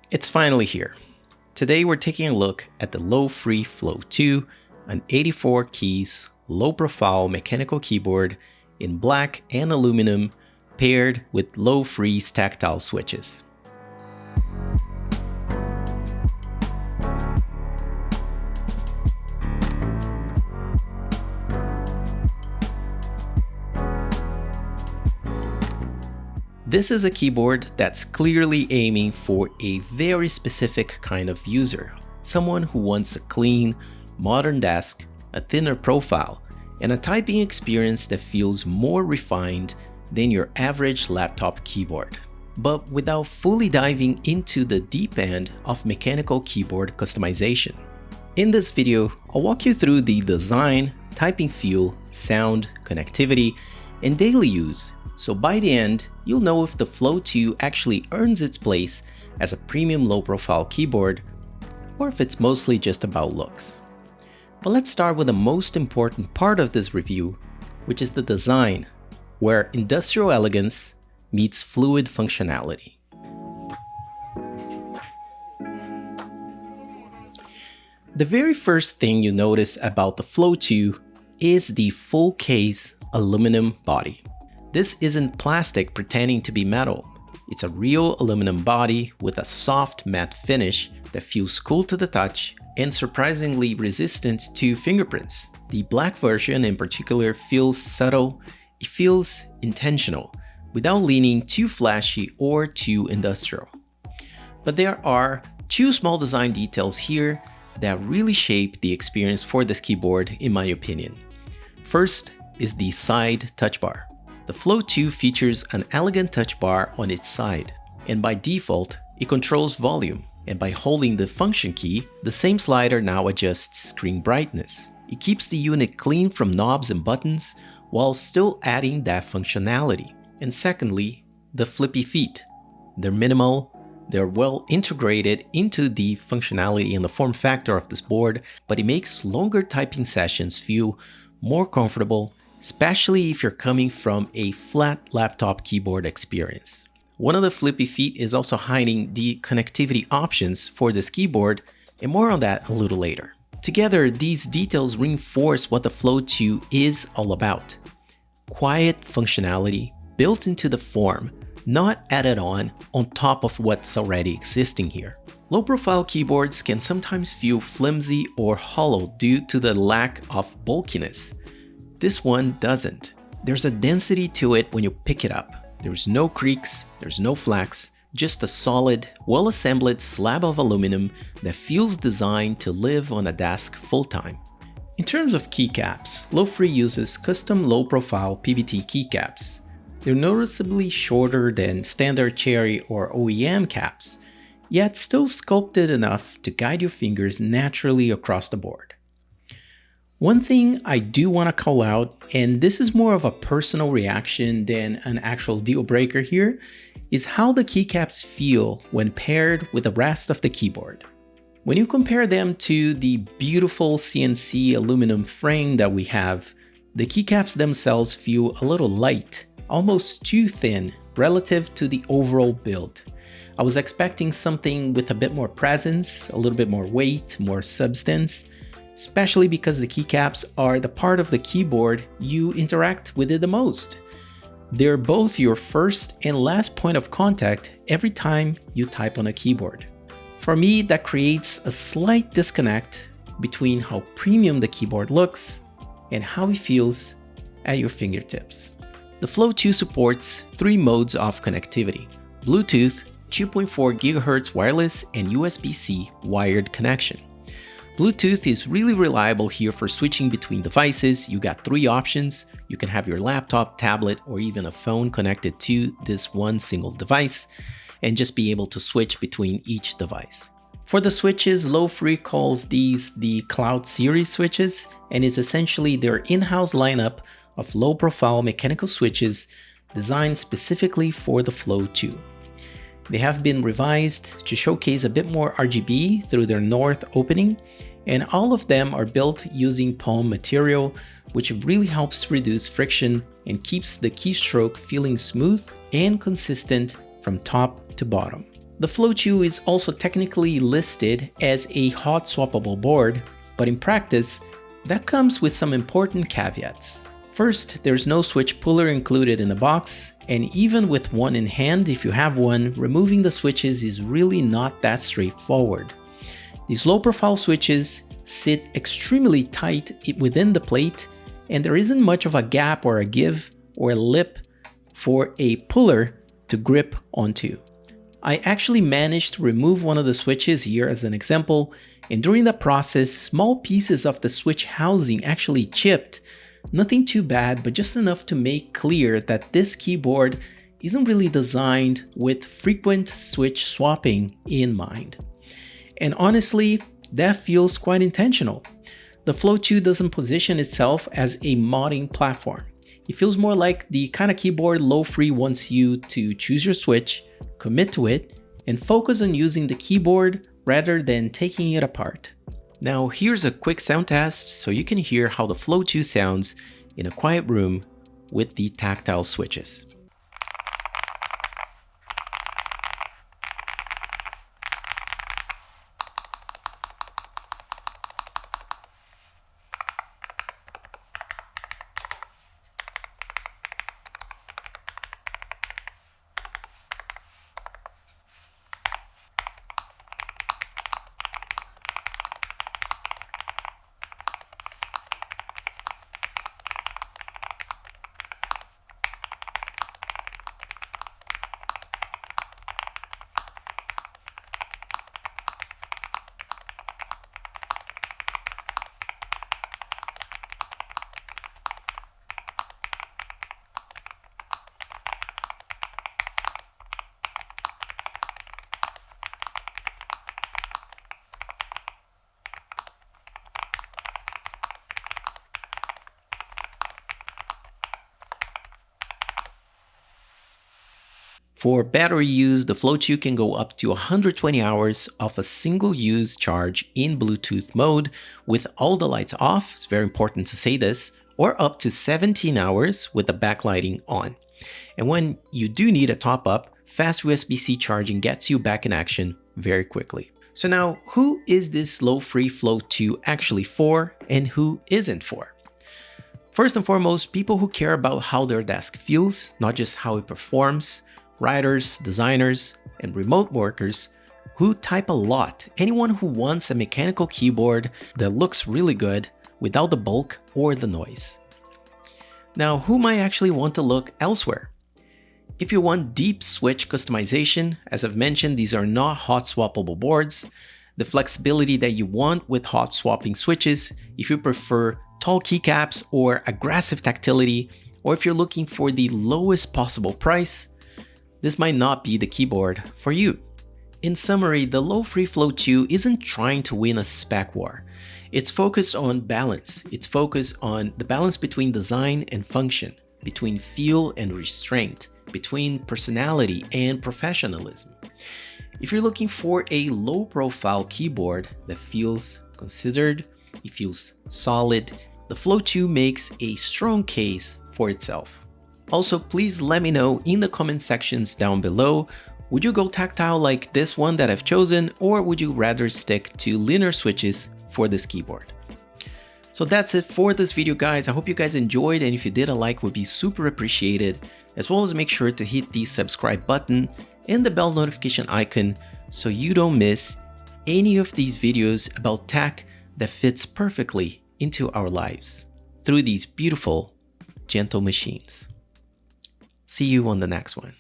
It's finally here. Today we're taking a look at the Lofree Flow 2, an 84 keys, low profile mechanical keyboard in black and aluminum paired with low freeze tactile switches. This is a keyboard that's clearly aiming for a very specific kind of user, someone who wants a clean, modern desk, a thinner profile, and a typing experience that feels more refined than your average laptop keyboard, but without fully diving into the deep end of mechanical keyboard customization. In this video, I'll walk you through the design, typing feel, sound, connectivity, and daily use. So by the end, you'll know if the Flow 2 actually earns its place as a premium low-profile keyboard, or if it's mostly just about looks. But let's start with the most important part of this review, which is the design, where industrial elegance meets fluid functionality. The very first thing you notice about the Flow 2 is the full case aluminum body. This isn't plastic pretending to be metal. It's a real aluminum body with a soft matte finish that feels cool to the touch and surprisingly resistant to fingerprints. The black version in particular feels subtle, it feels intentional, without leaning too flashy or too industrial. But there are two small design details here that really shape the experience for this keyboard in my opinion. First is the side touch bar. The Flow 2 features an elegant touch bar on its side, and by default, it controls volume, and by holding the function key, the same slider now adjusts screen brightness. It keeps the unit clean from knobs and buttons, while still adding that functionality. And secondly, the Flippy feet. They're minimal, they're well integrated into the functionality and the form factor of this board, but it makes longer typing sessions feel more comfortable, especially if you're coming from a flat laptop keyboard experience. One of the Flippy feet is also hiding the connectivity options for this keyboard, and more on that a little later. Together, these details reinforce what the Flow 2 is all about. Quiet functionality built into the form, not added on top of what's already existing here. Low-profile keyboards can sometimes feel flimsy or hollow due to the lack of bulkiness. This one doesn't. There's a density to it when you pick it up. There's no creaks, there's no flax, just a solid, well-assembled slab of aluminum that feels designed to live on a desk full-time. In terms of keycaps, Lofree uses custom low-profile PVT keycaps. They're noticeably shorter than standard cherry or OEM caps, yet still sculpted enough to guide your fingers naturally across the board. One thing I do want to call out, and this is more of a personal reaction than an actual deal breaker here, is how the keycaps feel when paired with the rest of the keyboard. When you compare them to the beautiful CNC aluminum frame that we have, the keycaps themselves feel a little light, almost too thin relative to the overall build. I was expecting something with a bit more presence, a little bit more weight, more substance, especially because the keycaps are the part of the keyboard you interact with it the most. They're both your first and last point of contact every time you type on a keyboard. For me, that creates a slight disconnect between how premium the keyboard looks and how it feels at your fingertips. The Flow 2 supports 3 modes of connectivity: Bluetooth, 2.4 GHz wireless, and USB-C wired connection. Bluetooth is really reliable here for switching between devices. You got 3 options. You can have your laptop, tablet, or even a phone connected to this one single device and just be able to switch between each device. For the switches, Lofree calls these the Cloud Series switches, and is essentially their in-house lineup of low-profile mechanical switches designed specifically for the Flow 2. They have been revised to showcase a bit more RGB through their north opening, and all of them are built using POM material, which really helps reduce friction and keeps the keystroke feeling smooth and consistent from top to bottom. The Flow 2 is also technically listed as a hot swappable board, but in practice, that comes with some important caveats. First, there's no switch puller included in the box, and even with one in hand, if you have one, removing the switches is really not that straightforward. These low-profile switches sit extremely tight within the plate, and there isn't much of a gap or a give or a lip for a puller to grip onto. I actually managed to remove one of the switches here as an example, and during the process, small pieces of the switch housing actually chipped. Nothing too bad, but just enough to make clear that this keyboard isn't really designed with frequent switch swapping in mind. And honestly, that feels quite intentional. The Flow 2 doesn't position itself as a modding platform. It feels more like the kind of keyboard Lofree wants you to choose your switch, commit to it, and focus on using the keyboard rather than taking it apart. Now here's a quick sound test so you can hear how the Flow 2 sounds in a quiet room with the tactile switches. For battery use, the Flow 2 can go up to 120 hours of a single-use charge in Bluetooth mode with all the lights off, it's very important to say this, or up to 17 hours with the backlighting on. And when you do need a top-up, fast USB-C charging gets you back in action very quickly. So now, who is this Lofree Flow 2 actually for, and who isn't for? First and foremost, people who care about how their desk feels, not just how it performs. Writers, designers, and remote workers who type a lot. Anyone who wants a mechanical keyboard that looks really good without the bulk or the noise. Now, who might actually want to look elsewhere? If you want deep switch customization, as I've mentioned, these are not hot swappable boards. The flexibility that you want with hot swapping switches, if you prefer tall keycaps or aggressive tactility, or if you're looking for the lowest possible price, this might not be the keyboard for you. In summary, the Lofree Flow 2 isn't trying to win a spec war. It's focused on balance. It's focused on the balance between design and function, between feel and restraint, between personality and professionalism. If you're looking for a low-profile keyboard that feels considered, it feels solid, the Flow 2 makes a strong case for itself. Also, please let me know in the comment sections down below, would you go tactile like this one that I've chosen, or would you rather stick to linear switches for this keyboard? So that's it for this video, guys. I hope you guys enjoyed, and if you did, a like would be super appreciated, as well as make sure to hit the subscribe button and the bell notification icon so you don't miss any of these videos about tech that fits perfectly into our lives through these beautiful, gentle machines. See you on the next one.